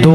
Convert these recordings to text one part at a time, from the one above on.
2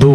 2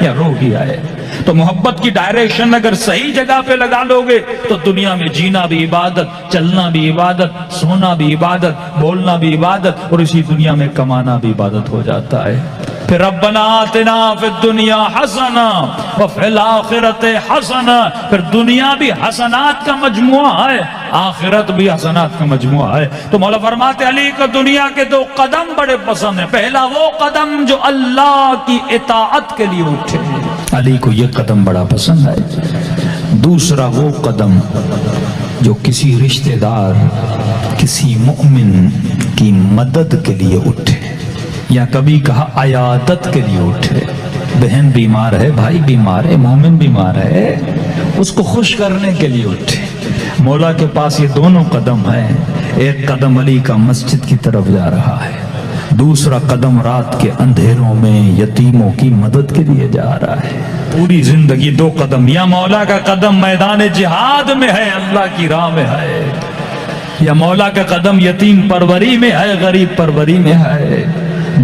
یا روح کی ہے. تو محبت کی ڈائریکشن اگر صحیح جگہ پہ لگا لو گے تو دنیا میں جینا بھی عبادت، چلنا بھی عبادت، سونا بھی عبادت، بولنا بھی عبادت، اور اسی دنیا میں کمانا بھی عبادت ہو جاتا ہے. پھر ربنا آتنا فی الدنیا حسنہ وفی الآخرۃ حسنہ، پھر دنیا بھی حسنات کا مجموعہ ہے، آخرت بھی حسنات کا مجموعہ ہے. تو مولا فرماتے علی کو دنیا کے 2 قدم بڑے پسند ہیں. پہلا وہ قدم جو اللہ کی اطاعت کے لیے اٹھے، علی کو یہ قدم بڑا پسند ہے. دوسرا وہ قدم جو کسی رشتہ دار، کسی مومن کی مدد کے لیے اٹھے، یا کبھی کہا عیادت کے لیے اٹھے. بہن بیمار ہے، بھائی بیمار ہے، مومن بیمار ہے، اس کو خوش کرنے کے لیے اٹھے. مولا کے پاس یہ دونوں قدم ہیں. ایک قدم علی کا مسجد کی طرف جا رہا ہے، دوسرا قدم رات کے اندھیروں میں یتیموں کی مدد کے لیے جا رہا ہے. پوری زندگی 2 قدم. یا مولا کا قدم میدان جہاد میں ہے، اللہ کی راہ میں ہے، یا مولا کا قدم یتیم پروری میں ہے، غریب پروری میں ہے.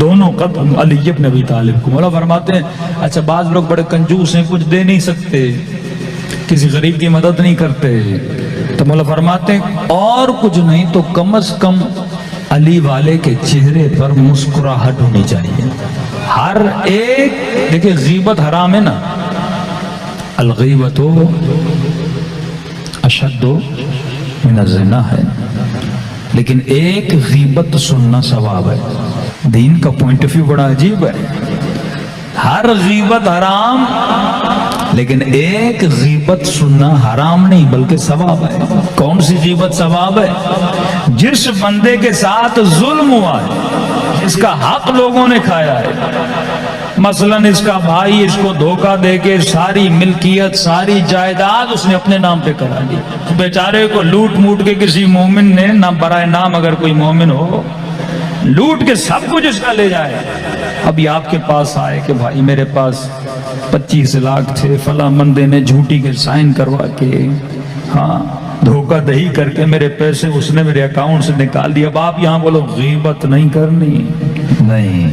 دونوں قدم علی ابن ابی طالب کو. مولا فرماتے ہیں اچھا بعض لوگ بڑے کنجوس ہیں، کچھ دے نہیں سکتے، کسی غریب کی مدد نہیں کرتے. تو مولا فرماتے ہیں اور کچھ نہیں تو کم از کم علی والے کے چہرے پر مسکراہٹ ہونی چاہیے. ہر ایک دیکھیں غیبت حرام ہے نا، الغیبت اشد من الزنا ہے، لیکن ایک غیبت سننا ثواب ہے. دین کا پوائنٹ آف ویو بڑا عجیب ہے. ہر غیبت حرام، لیکن ایک غیبت سننا حرام نہیں بلکہ ثواب ہے. کون سی غیبت ثواب ہے؟ جس بندے کے ساتھ ظلم ہوا ہے، جس کا حق لوگوں نے کھایا ہے، مثلا اس کا بھائی اس کو دھوکہ دے کے ساری ملکیت، ساری جائیداد اس نے اپنے نام پہ کرا لی، بیچارے کو لوٹ موٹ کے کسی مومن نے، نہ برائے نام اگر کوئی مومن ہو، لوٹ کے سب کچھ اس کا لے جائے. ابھی آپ کے پاس آئے کہ بھائی میرے پاس 25 لاکھ تھے، فلاں بندے نے جھوٹی کے سائن کروا کے، ہاں دھوکہ دہی کر کے میرے پیسے اس نے میرے اکاؤنٹ سے نکال دیا. اب آپ یہاں بولو غیبت نہیں کرنی، نہیں،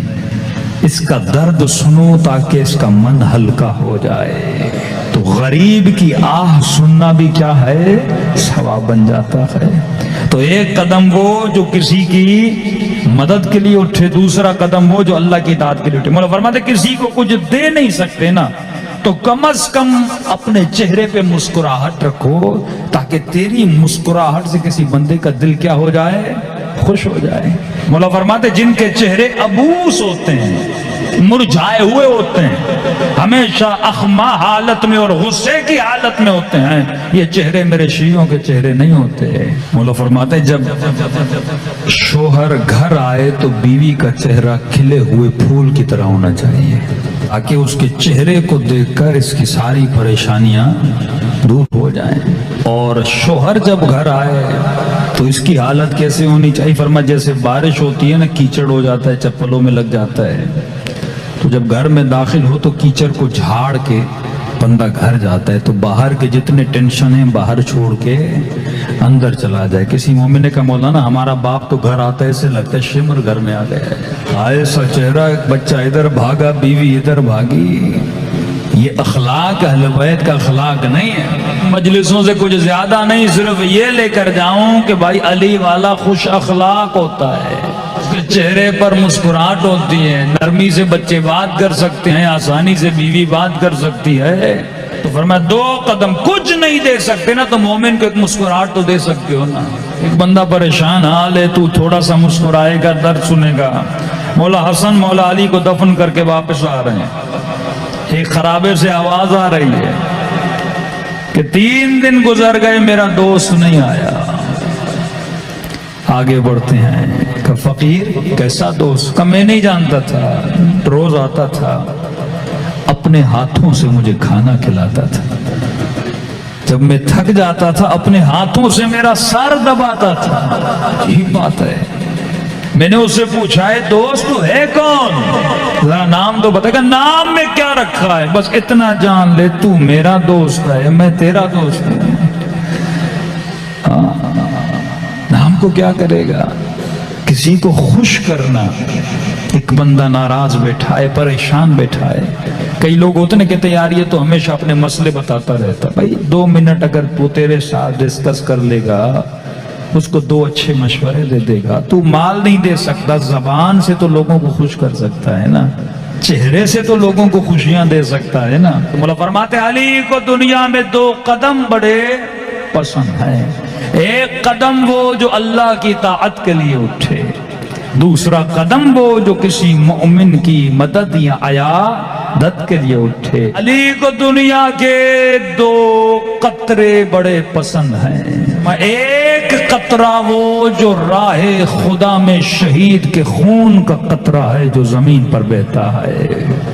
اس کا درد سنو تاکہ اس کا من ہلکا ہو جائے. تو غریب کی آہ سننا بھی کیا ہے؟ ثواب بن جاتا ہے. تو ایک قدم وہ جو کسی کی مدد کے لیے اٹھے، دوسرا قدم وہ جو اللہ کی اطاعت کے لیے اٹھے. مولا فرماتے کسی کو کچھ دے نہیں سکتے نا، تو کم از کم اپنے چہرے پہ مسکراہٹ رکھو تاکہ تیری مسکراہٹ سے کسی بندے کا دل کیا ہو جائے؟ خوش ہو جائے. مولا فرماتے جن کے چہرے ابوس ہوتے ہیں، مرجھائے ہوئے ہوتے ہیں، ہمیشہ اخما حالت میں اور غصے کی حالت میں ہوتے ہیں، یہ چہرے میرے شیعوں کے چہرے نہیں ہوتے. مولا فرماتے جب شوہر گھر آئے تو بیوی کا چہرہ کھلے ہوئے پھول کی طرح ہونا چاہیے تاکہ اس کے چہرے کو دیکھ کر اس کی ساری پریشانیاں دور ہو جائیں. اور شوہر جب گھر آئے تو اس کی حالت کیسے ہونی چاہیے؟ فرمایا جیسے بارش ہوتی ہے نا، کیچڑ ہو جاتا ہے، چپلوں میں لگ جاتا ہے، تو جب گھر میں داخل ہو تو کیچڑ کو جھاڑ کے بندہ گھر جاتا ہے، تو باہر کے جتنے ٹینشن ہیں باہر چھوڑ کے اندر چلا جائے. کسی مومن نے کہا مولانا ہمارا باپ تو گھر آتا ہے ایسے لگتا ہے شمر گھر میں آ گیا ہے، ایسا چہرہ، بچہ ادھر بھاگا، بیوی ادھر بھاگی. یہ اخلاق اہل بیت کا اخلاق نہیں ہے. مجلسوں سے کچھ زیادہ نہیں، صرف یہ لے کر جاؤں کہ بھائی علی والا خوش اخلاق ہوتا ہے، اس کے چہرے پر مسکراہٹ ہوتی ہے، نرمی سے بچے بات کر سکتے ہیں، آسانی سے بیوی بات کر سکتی ہے. تو فرمایا 2 قدم کچھ نہیں دے سکتے نا تو مومن کو ایک مسکراہٹ تو دے سکتے ہو نا. ایک بندہ پریشان حال ہے، تو تھوڑا سا مسکرائے گا، درد سنے گا. مولا حسن مولا علی کو دفن کر کے واپس آ رہے ہیں، ایک خرابے سے آواز آ رہی ہے کہ 3 دن گزر گئے میرا دوست نہیں آیا. آگے بڑھتے ہیں کہ فقیر کیسا دوست؟ کہ میں نہیں جانتا تھا، روز آتا تھا، اپنے ہاتھوں سے مجھے کھانا کھلاتا تھا، جب میں تھک جاتا تھا اپنے ہاتھوں سے میرا سر دباتا تھا. یہی بات ہے. میں نے اس سے پوچھا ہے دوست تو ہے کون؟ ذرا نام تو بتا. کہ نام میں کیا رکھا ہے؟ بس اتنا جان لے تو میرا دوست ہے، میں تیرا دوست ہوں. نام کو کیا کرے گا؟ کسی کو خوش کرنا. ایک بندہ ناراض بیٹھا ہے, پریشان بیٹھا ہے. کئی لوگ ہوتے ہیں کہتے ہیں یار یہ تو ہمیشہ اپنے مسئلے بتاتا رہتا. بھائی 2 منٹ اگر وہ تیرے ساتھ ڈسکس کر لے گا, اس کو 2 اچھے مشورے دے دے گا. تو مال نہیں دے سکتا, زبان سے تو لوگوں کو خوش کر سکتا ہے نا, چہرے سے تو لوگوں کو خوشیاں دے سکتا ہے نا. تو مولا فرماتے ہیں علی کو دنیا میں 2 قدم بڑے پسند ہیں. ایک قدم وہ جو اللہ کی طاعت کے لیے اٹھے, دوسرا قدم وہ جو کسی مومن کی مدد یا عیادت کے لیے اٹھے. علی کو دنیا کے 2 قطرے بڑے پسند ہیں. ایک قطرہ وہ جو راہ خدا میں شہید کے خون کا قطرہ ہے جو زمین پر بہتا ہے.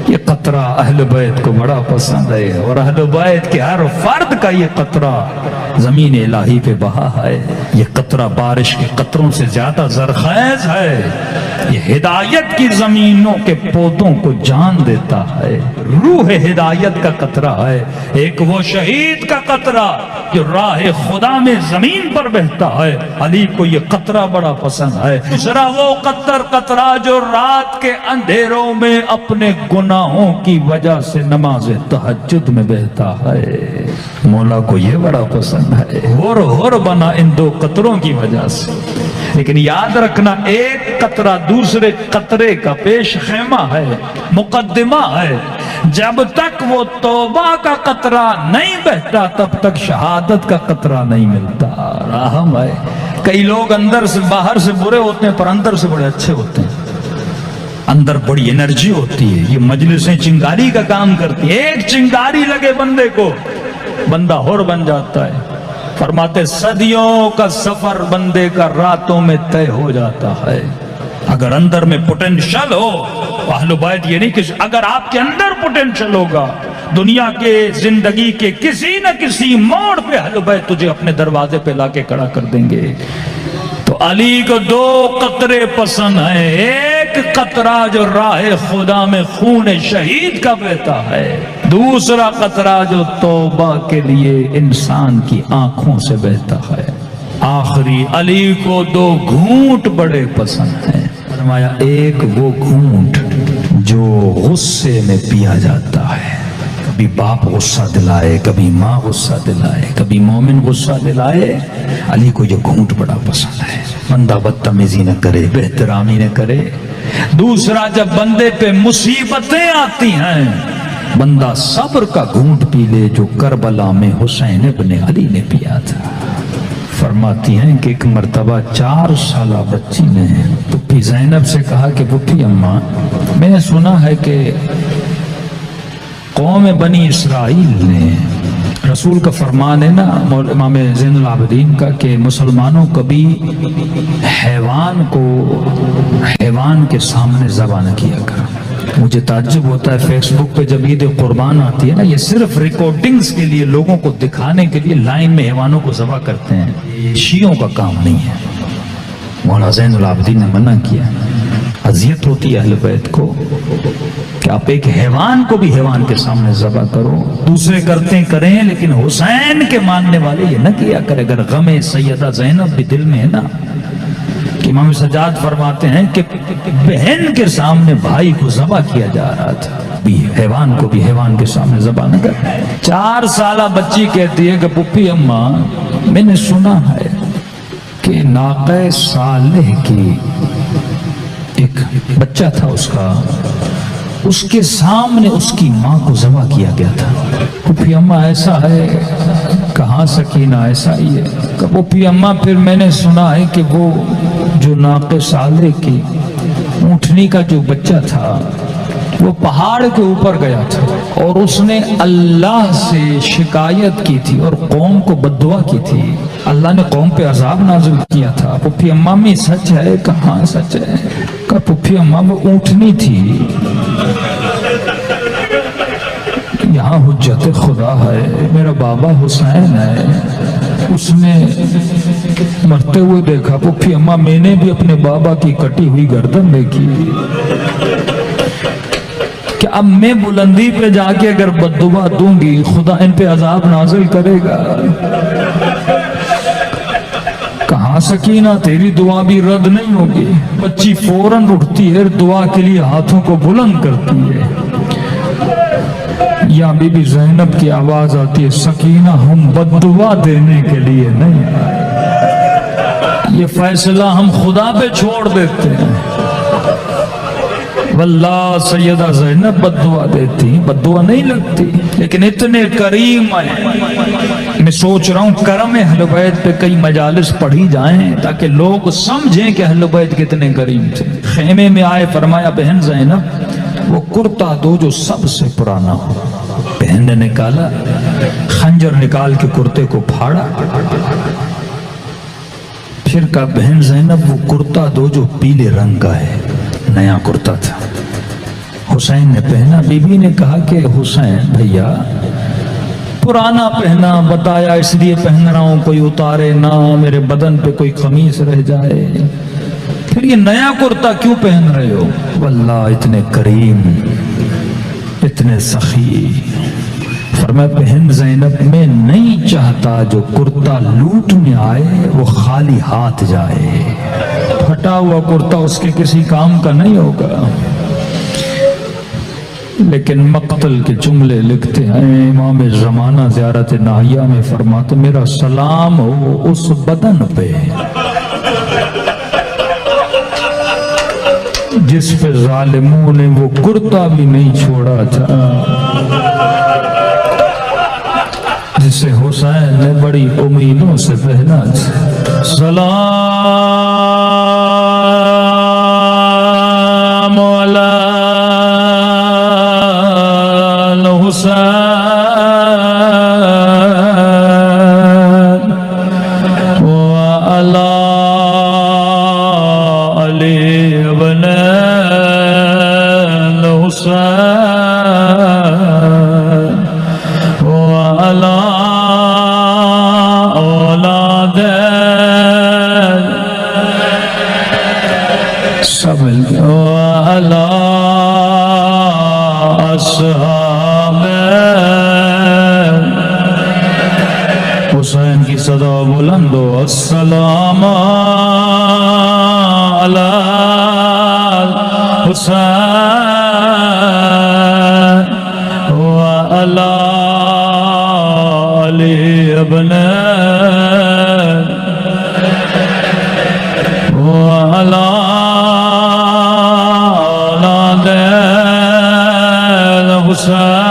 یہ قطرہ اہل بیت کو بڑا پسند ہے, اور اہل بیت کے ہر فرد کا یہ قطرہ زمین الہی پہ بہا ہے. یہ قطرہ بارش کے قطروں سے زیادہ زرخیز ہے. یہ ہدایت کی زمینوں کے پودوں کو جان دیتا ہے. روح ہدایت کا قطرہ ہے. ایک وہ شہید کا قطرہ جو راہ خدا میں زمین پر بہتا ہے, علی کو یہ قطرہ بڑا پسند ہے. دوسرا وہ قطرہ جو رات کے اندھیروں میں اپنے گناہوں کی وجہ سے نماز تہجد میں بہتا ہے. مولا کو یہ بڑا پسند ہے. ہور بنا ان 2 قطروں کی وجہ سے. لیکن یاد رکھنا, ایک قطرہ دوسرے قطرے کا پیش خیمہ ہے, مقدمہ ہے. جب تک وہ توبہ کا قطرہ نہیں بہتا تب تک شہادت کا قطرہ نہیں ملتا. رحم ہے. کئی لوگ اندر سے باہر سے برے ہوتے ہیں پر اندر سے بڑے اچھے ہوتے ہیں. اندر بڑی انرجی ہوتی ہے. یہ مجلسیں چنگاری کا کام کرتی ہیں. ایک چنگاری لگے بندے کو, بندہ ہور بن جاتا ہے. فرماتے صدیوں کا سفر بندے کا راتوں میں طے ہو جاتا ہے. اگر اندر میں پوٹینشل ہو, اہل بیت یہ نہیں کہ اگر آپ کے اندر پوٹینشل ہوگا, دنیا کے زندگی کے کسی نہ کسی موڑ پہ اہل بیت تجھے اپنے دروازے پہ لا کے کھڑا کر دیں گے. تو علی کو 2 قطرے پسند ہیں. ایک قطرہ جو راہ خدا میں خون شہید کا بہتا ہے, دوسرا قطرہ جو توبہ کے لیے انسان کی آنکھوں سے بہتا ہے. آخری علی کو 2 گھونٹ بڑے پسند ہیں. فرمایا ایک وہ گھونٹ جو غصے میں پیا جاتا ہے. کبھی باپ غصہ دلائے, کبھی ماں غصہ دلائے, کبھی مومن غصہ دلائے, علی کو یہ گھونٹ بڑا پسند ہے. بندہ بدتمیزی نہ کرے, بے احترامی نہ کرے. دوسرا جب بندے پہ مصیبتیں آتی ہیں, بندہ صبر کا گھونٹ پی لے جو کربلا میں حسین ابن علی نے پیا تھا. فرماتی ہیں کہ ایک مرتبہ 4 سالہ بچی نے پھپھی زینب سے کہا کہ پھپھی اماں, میں نے سنا ہے کہ قوم بنی اسرائیل نے, رسول کا فرمان ہے نا امام زین العابدین کا, کہ مسلمانوں کبھی حیوان کے سامنے ذبح نہ کیا کر. مجھے تعجب ہوتا ہے فیس بک پہ جب عید قربان آتی ہے نا, یہ صرف ریکارڈنگز کے لیے, لوگوں کو دکھانے کے لیے لائن میں حیوانوں کو ذبح کرتے ہیں. یہ شیعوں کا کام نہیں ہے. مولانا زین العابدین نے منع کیا. اذیت ہوتی ہے اہل بیت کو کہ آپ ایک حیوان کو بھی حیوان کے سامنے ذبح کرو. دوسرے کرتے ہیں کریں, لیکن حسین کے ماننے والے یہ نہ کیا کرے. اگر غم سیدہ زینب بھی دل میں ہے نا, امام سجاد فرماتے ہیں کہ بہن کے سامنے بھائی کو ذبح کیا جا رہا تھا, حیوان کو بھی حیوان کے سامنے ذبح نہ کر. 4 سالہ بچی کہتی ہے کہ پھپھی اماں, میں نے سنا ہے کہ ناقہ صالح کی ایک بچہ تھا, اس کے سامنے اس کی ماں کو ذبح کیا گیا تھا. پھپھی اماں ایسا ہے؟ کہاں سکینہ ایسا ہی ہے. پھپھی اماں پھر میں نے سنا ہے کہ وہ جو ناقہ صالح کی اونٹنی کا جو بچہ تھا وہ پہاڑ کے اوپر گیا تھا اور اس نے اللہ سے شکایت کی تھی اور قوم کو بددعا کی تھی. اللہ نے قوم پہ عذاب نازل کیا تھا. پھپھی اماں میں سچ ہے؟ کہاں سچ ہے. کہا پھپھی اماں وہ اونٹنی تھی, یہاں حجت خدا ہے, میرا بابا حسین ہے, اس نے مرتے ہوئے دیکھا. پھپھی اماں میں نے بھی اپنے بابا کی کٹی ہوئی گردن دیکھی کہ اب میں بلندی پہ جا کے اگر بددعا دوں گی خدا ان پہ عذاب نازل کرے گا. کہاں ہاں سکینہ تیری دعا بھی رد نہیں ہوگی. بچی فوراً اٹھتی ہے, دعا کے لیے ہاتھوں کو بلند کرتی ہے. یا بی بی زینب کی آواز آتی ہے, سکینہ ہم بد دعا دینے کے لیے نہیں آئے, یہ فیصلہ ہم خدا پہ چھوڑ دیتے ہیں. واللہ سیدہ زینب بد دعا دیتی, بد دعا نہیں لگتی, لیکن اتنے کریم ہیں. میں سوچ رہا ہوں کرم اہل بیت پہ کئی مجالس پڑھی جائیں تاکہ لوگ سمجھیں کہ اہل بیت کتنے کریم تھے. خیمے میں آئے, فرمایا بہن زینب وہ کرتا دو جو سب سے پرانا ہو. بہن نے نکالا, خنجر نکال کے کرتے کو پھاڑا. پھر کہا بہن زینب وہ کرتا دو جو پیلے رنگ کا ہے, نیا کرتا تھا. حسین نے پہنا. بی بی نے کہا کہ حسین بھیا پرانا پہنا, بتایا اس لیے پہن رہا ہوں, کوئی اتارے نہ, میرے بدن پہ کوئی قمیص رہ جائے. پھر یہ نیا کرتا کیوں پہن رہے ہو؟ واللہ اتنے کریم, اتنے سخی. فرمایا بہن زینب میں نہیں چاہتا جو کرتا لوٹنے آئے وہ خالی ہاتھ جائے. پھٹا ہوا کرتا اس کے کسی کام کا نہیں ہوگا. لیکن مقتل کے جملے لکھتے ہیں امام زمانہ زیارت ناہیہ میں, فرماتے میرا سلام ہو اس بدن پہ جس پہ ظالموں نے وہ کرتا بھی نہیں چھوڑا تھا, جسے حسین نے بڑی امیدوں سے پہنا تھا. سلام علی الحسین وعلی علی ابن الحسین وعلی اولاد سب وعلی اصحاب. حسین کی صدا بلند ہو, السلام علی حسین وعلی علی ابن وعلی اولاد الحسین